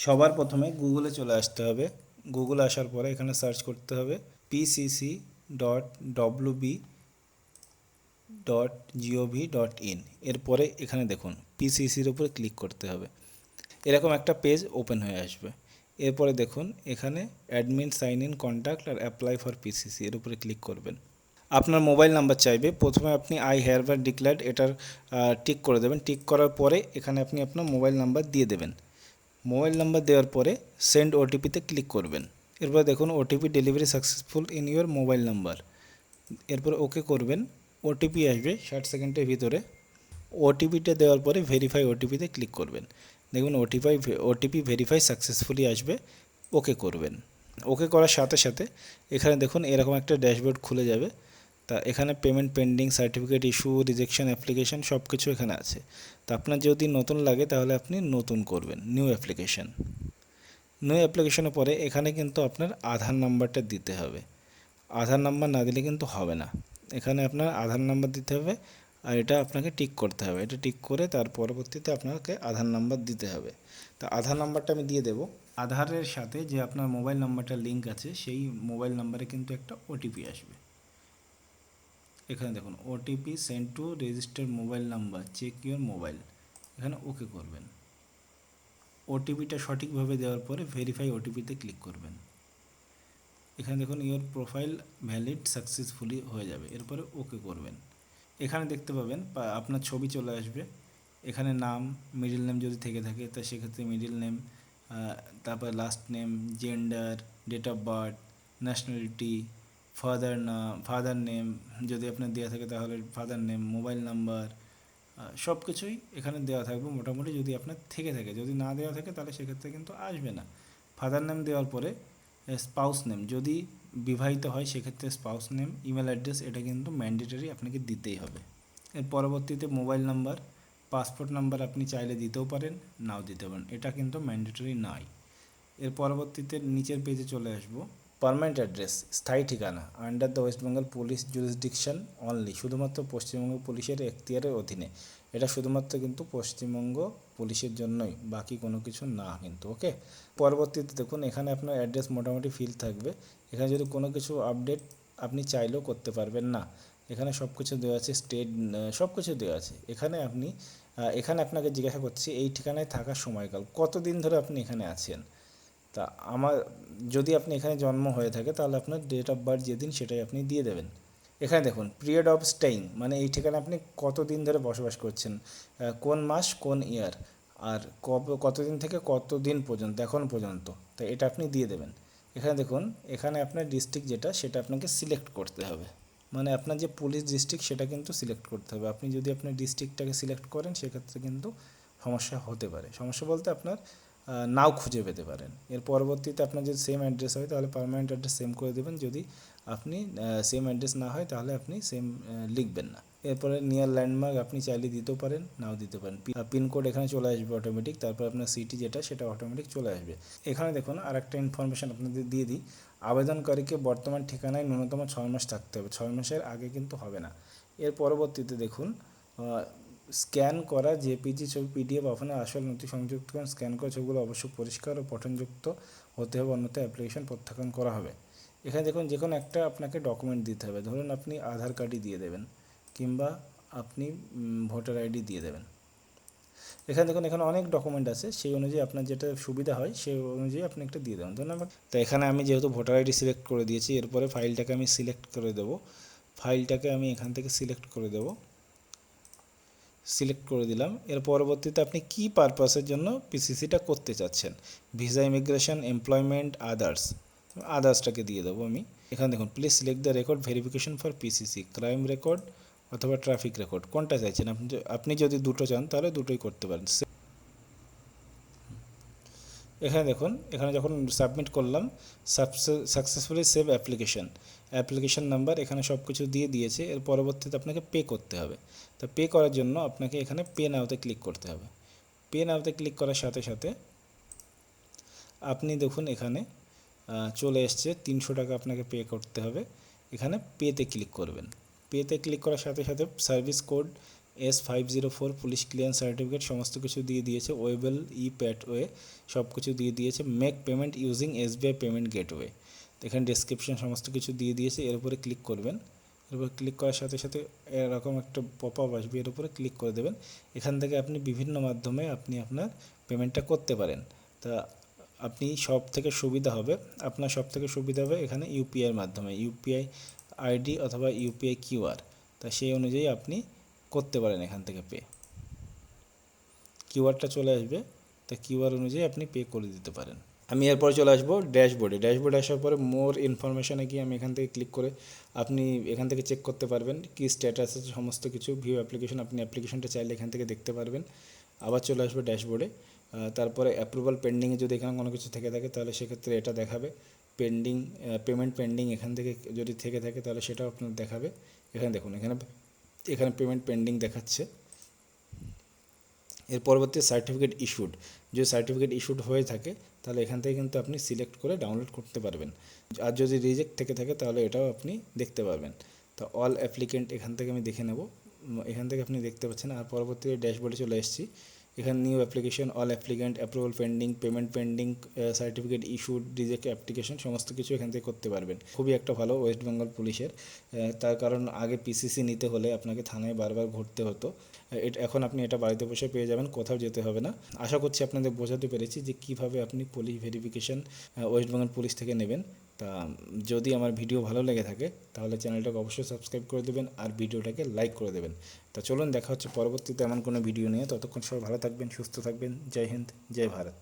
সবার প্রথমে গুগলে চলে আসতে হবে। গুগলে আসার পরে এখানে সার্চ করতে হবে pcc.wb.gov.in। এরপরে এখানে দেখুন পিসিসির উপরে ক্লিক করতে হবে। এরকম একটা পেজ ওপেন হয়ে আসবে। এরপরে দেখুন এখানে অ্যাডমিন সাইন ইন কন্ট্যাক্ট আর অ্যাপ্লাই ফর পিসিসি এর উপরে ক্লিক করবেন। আপনার মোবাইল নাম্বার চাইবে। প্রথমে আপনি আই হেয়ারবাই ডিক্লেয়ার্ড এটার টিক করে দেবেন। টিক করার পরে এখানে আপনি আপনার মোবাইল নাম্বার দিয়ে দেবেন। মোবাইল নাম্বার দেওয়ার পরে সেন্ড ওটিপিতে ক্লিক করবেন। এরপর দেখুন OTP delivery successful in your mobile number. এরপর ওকে করবেন। ওটিপি আসবে 60 সেকেন্ডের ভিতরে। ওটিপিটা দেওয়ার পরে ভেরিফাই ওটিপিতে ক্লিক করবেন। দেখুন ওটিপি ভেরিফাই সাকসেসফুলি আসবে। ওকে করবেন। ওকে করার সাথে সাথে এখানে দেখুন এরকম একটা ড্যাশবোর্ড খুলে যাবে। তা এখানে payment pending, certificate issue, rejection application সব কিছু এখানে আছে। তা আপনার যদি নতুন লাগে তাহলে আপনি নতুন করবেন, নিউ অ্যাপ্লিকেশন। নিউ অ্যাপ্লিকেশনের পরে এখানে কিন্তু আপনার আধার নাম্বারটা দিতে হবে। আধার নাম্বার না দিলে কিন্তু হবে না। এখানে আপনার আধার নাম্বার দিতে হবে আর এটা আপনাকে টিক করতে হবে। এটা টিক করে তার পরবর্তীতে আপনাকে আধার নাম্বার দিতে হবে। তা আধার নাম্বারটা আমি দিয়ে দেব। আধারের সাথে যে আপনার মোবাইল নাম্বারটা লিঙ্ক আছে সেই মোবাইল নাম্বারে কিন্তু একটা ওটিপি আসবে। এখানে দেখুন OTP send to registered mobile number, check your mobile. এখানে ওকে করবেন। ওটিপিটা সঠিকভাবে দেওয়ার পরে ভেরিফাই ওটিপিতে ক্লিক করবেন। এখানে দেখুন ইওর প্রোফাইল ভ্যালিড সাকসেসফুলি হয়ে যাবে। এরপরে ওকে করবেন। এখানে দেখতে পাবেন আপনার ছবি চলে আসবে। এখানে নাম, মিডল নেম যদি থেকে থাকে তা সেক্ষেত্রে মিডল নেম, তারপর last name, gender, date of birth, nationality, father name যদি আপনার দেওয়া থাকে তাহলে ফাদার নেম, মোবাইল নাম্বার সব কিছুই এখানে দেওয়া থাকবে মোটামুটি, যদি আপনার থেকে থাকে। যদি না দেওয়া থাকে তাহলে সেক্ষেত্রে কিন্তু আসবে না। ফাদার নেম দেওয়ার পরে স্পাউস নেম, যদি বিবাহিত হয় সেক্ষেত্রে স্পাউস নেম, ইমেল অ্যাড্রেস এটা কিন্তু ম্যান্ডেটরি আপনাকে দিতেই হবে। এর পরবর্তীতে মোবাইল নাম্বার, পাসপোর্ট নাম্বার আপনি চাইলে দিতেও পারেন, নাও দিতে পারেন, এটা কিন্তু ম্যান্ডেটরি নয়। এর পরবর্তীতে নিচের পেজে চলে আসবো। পার্মানেন্ট অ্যাড্রেস, স্থায়ী ঠিকানা, under the West Bengal police jurisdiction only, শুধুমাত্র পশ্চিমবঙ্গ পুলিশের এখতিয়ারের অধীনে। এটা শুধুমাত্র কিন্তু পশ্চিমবঙ্গ পুলিশের জন্যই, বাকি কোনো কিছু না কিন্তু। ওকে। পরবর্তীতে দেখুন এখানে আপনার অ্যাড্রেস মোটামুটি ফিল থাকবে। এখানে যদি কোনো কিছু আপডেট আপনি চাইলেও করতে পারবেন না। এখানে সব কিছু দেওয়া আছে, স্টেট সব কিছু দেওয়া আছে। এখানে আপনাকে জিজ্ঞাসা করছি এই ঠিকানায় থাকার সময়কাল কতদিন ধরে আপনি এখানে আছেন। তা যদি আপনি এখানে জন্ম হয়ে থাকে তাহলে আপনার ডেট অফ বার্থ যেদিন সেটাই আপনি দিয়ে দেবেন। এখানে দেখুন পিরিয়ড অফ স্টেইং, মানে এই ঠিকানায় আপনি কতদিন ধরে বসবাস করছেন, কোন মাস কোন ইয়ার, আর কতদিন থেকে কতদিন পর্যন্ত এখন পর্যন্ত, তো এটা আপনি দিয়ে দেবেন। এখানে দেখুন এখানে আপনার ডিস্ট্রিক্ট যেটা সেটা আপনাকে সিলেক্ট করতে হবে। মানে আপনার যে পুলিশ ডিস্ট্রিক্ট সেটা কিন্তু সিলেক্ট করতে হবে। আপনি যদি আপনার ডিস্ট্রিক্টটাকে সিলেক্ট করেন সেক্ষেত্রে কিন্তু সমস্যা হতে পারে। সমস্যা বলতে আপনার নাও খুঁজে পেতে পারেন। এর পরবর্তীতে আপনার যদি সেম অ্যাড্রেস হয় তাহলে পার্মানেন্ট অ্যাড্রেস সেম করে দেবেন। যদি আপনি সেম অ্যাড্রেস না হয় তাহলে আপনি সেম লিখবেন না। এরপরে নিয়ার ল্যান্ডমার্ক আপনি চাইলে দিতেও পারেন, নাও দিতে পারেন। পিনকোড এখানে চলে আসবে অটোমেটিক। তারপর আপনার সিটি যেটা সেটা অটোমেটিক চলে আসবে। এখানে দেখুন আর একটা ইনফরমেশান আপনাদের দিয়ে দিই। আবেদনকারীকে বর্তমান ঠিকানায় ন্যূনতম 6 মাস থাকতে হবে। 6 মাসের আগে কিন্তু হবে না। এর পরবর্তীতে দেখুন স্ক্যান করা জেপিজি ছবি, পিডিএফ, আপনার আসল নথি সংযুক্ত করেন। স্ক্যান করা ছবিগুলো অবশ্যই পরিষ্কার ও পঠনযুক্ত হতে হবে, অন্যথায় অ্যাপ্লিকেশন প্রত্যাখ্যান করা হবে। এখানে দেখুন যে কোনো একটা আপনাকে ডকুমেন্ট দিতে হবে। ধরুন আপনি আধার কার্ডই দিয়ে দেবেন কিংবা আপনি ভোটার আইডি দিয়ে দেবেন। এখানে দেখুন এখানে অনেক ডকুমেন্ট আছে, সেই অনুযায়ী আপনার যেটা সুবিধা হয় সেই অনুযায়ী আপনি একটা দিয়ে দেবেন। ধরুন তো এখানে আমি যেহেতু ভোটার আইডি সিলেক্ট করে দিয়েছি, এরপরে ফাইলটাকে আমি সিলেক্ট করে দেবো। ফাইলটাকে আমি এখান থেকে সিলেক্ট করে দেবো। সিলেক্ট করে দিলাম। এর পরবর্তীতে আপনি কী পারপাসের জন্য পিসিসিটা করতে চাচ্ছেন, ভিসা, ইমিগ্রেশন, এমপ্লয়মেন্ট, আদার্সটাকে দিয়ে দেবো আমি। এখানে দেখুন please select the record verification for PCC, crime record অথবা ট্রাফিক রেকর্ড, কোনটা চাইছেন আপনি যদি দুটো চান তাহলে দুটোই করতে পারেন। এখানে দেখুন এখানে যখন সাবমিট করলাম সাকসেসফুলি সেভ অ্যাপ্লিকেশন নাম্বার এখানে সব কিছু দিয়ে দিয়েছে। এর পরবর্তীতে আপনাকে পে করতে হবে। তো পে করার জন্য আপনাকে এখানে পে নাওতে ক্লিক করতে হবে। পে নাওতে ক্লিক করার সাথে সাথে আপনি দেখুন এখানে চলে এসছে 300 টাকা আপনাকে পে করতে হবে। এখানে পেতে ক্লিক করবেন। পেতে ক্লিক করার সাথে সাথে service code S504 police clearance certificate সমস্ত কিছু দিয়ে দিয়েছে, ওয়েবল পেটওয়ে সব কিছু দিয়ে দিয়েছে, make payment using SBI payment gateway, এখানে ডেসক্রিপশন সমস্ত কিছু দিয়ে দিয়েছে। এর উপরে ক্লিক করবেন, এরপর ক্লিক করার সাথে সাথে এরকম একটা পপ আপ আসবে, এর উপরে ক্লিক করে দেবেন। এখান থেকে আপনি বিভিন্ন মাধ্যমে আপনি আপনার পেমেন্টটা করতে পারেন। তা আপনি সব থেকে সুবিধা হবে, আপনার সব থেকে সুবিধা হবে এখানে ইউপিআইয়ের মাধ্যমে, ইউপিআই আইডি অথবা ইউপিআই কিউআর, তা সেই অনুযায়ী আপনি করতে পারেন এখান থেকে পে। কিউআরটা চলে আসবে, তা কিউআর অনুযায়ী আপনি পে করে দিতে পারেন। আমি এরপরে চলে আসবো ড্যাশবোর্ডে। ড্যাশবোর্ডে আসার পরে মোর ইনফরমেশানে গিয়ে আমি এখান থেকে ক্লিক করে আপনি এখান থেকে চেক করতে পারবেন কি স্ট্যাটাস আছে সমস্ত কিছু। ভিউ অ্যাপ্লিকেশন, আপনি অ্যাপ্লিকেশনটা চাইলে এখান থেকে দেখতে পারবেন। আবার চলে আসবে ড্যাশবোর্ডে, তারপরে অ্যাপ্রুভাল পেন্ডিংয়ে যদি এখানে কোনো কিছু থেকে থাকে তাহলে সেক্ষেত্রে এটা দেখাবে। পেন্ডিং পেমেন্ট পেন্ডিং এখান থেকে যদি থেকে থাকে তাহলে সেটাও আপনার দেখাবে। এখানে দেখুন, এখানে পেমেন্ট পেন্ডিং দেখাচ্ছে। এর পরবর্তী সার্টিফিকেট ইস্যুড, যদি সার্টিফিকেট ইস্যুড হয়ে থাকে তাহলে এখান থেকে কিন্তু আপনি সিলেক্ট করে ডাউনলোড করতে পারবেন। আর যদি রিজেক্ট থেকে থাকে তাহলে এটাও আপনি দেখতে পারবেন। তো অল অ্যাপ্লিকেন্ট এখান থেকে আমি দেখে নেব, এখান থেকে আপনি দেখতে পাচ্ছেন। আর পরবর্তী ড্যাশবোর্ডে চলে এসেছি, এখানে new application, all applicant, approval pending, payment pending, certificate issued, reject application সমস্ত কিছু এখান থেকে করতে পারবেন। খুবই একটা ভালো ওয়েস্ট বেঙ্গল পুলিশের, তার কারণ আগে পিসিসি নিতে হলে আপনাকে থানায় বারবার ঘুরতে হতো, এখন আপনি এটা বাড়িতে বসে পেয়ে যাবেন, কোথাও যেতে হবে না। আশা করছি আপনাদের বোঝাতে পেরেছি যে কীভাবে আপনি police verification West Bengal police থেকে নেবেন। তা যদি আমার ভিডিও ভালো লেগে থাকে তাহলে চ্যানেলটাকে অবশ্যই সাবস্ক্রাইব করে দেবেন আর ভিডিওটাকে লাইক করে দেবেন। তা চলুন দেখা হচ্ছে পরবর্তীতে এমন কোনো ভিডিও নিয়ে, ততক্ষণ সবাই ভালো থাকবেন, সুস্থ থাকবেন। জয় হিন্দ, জয় ভারত।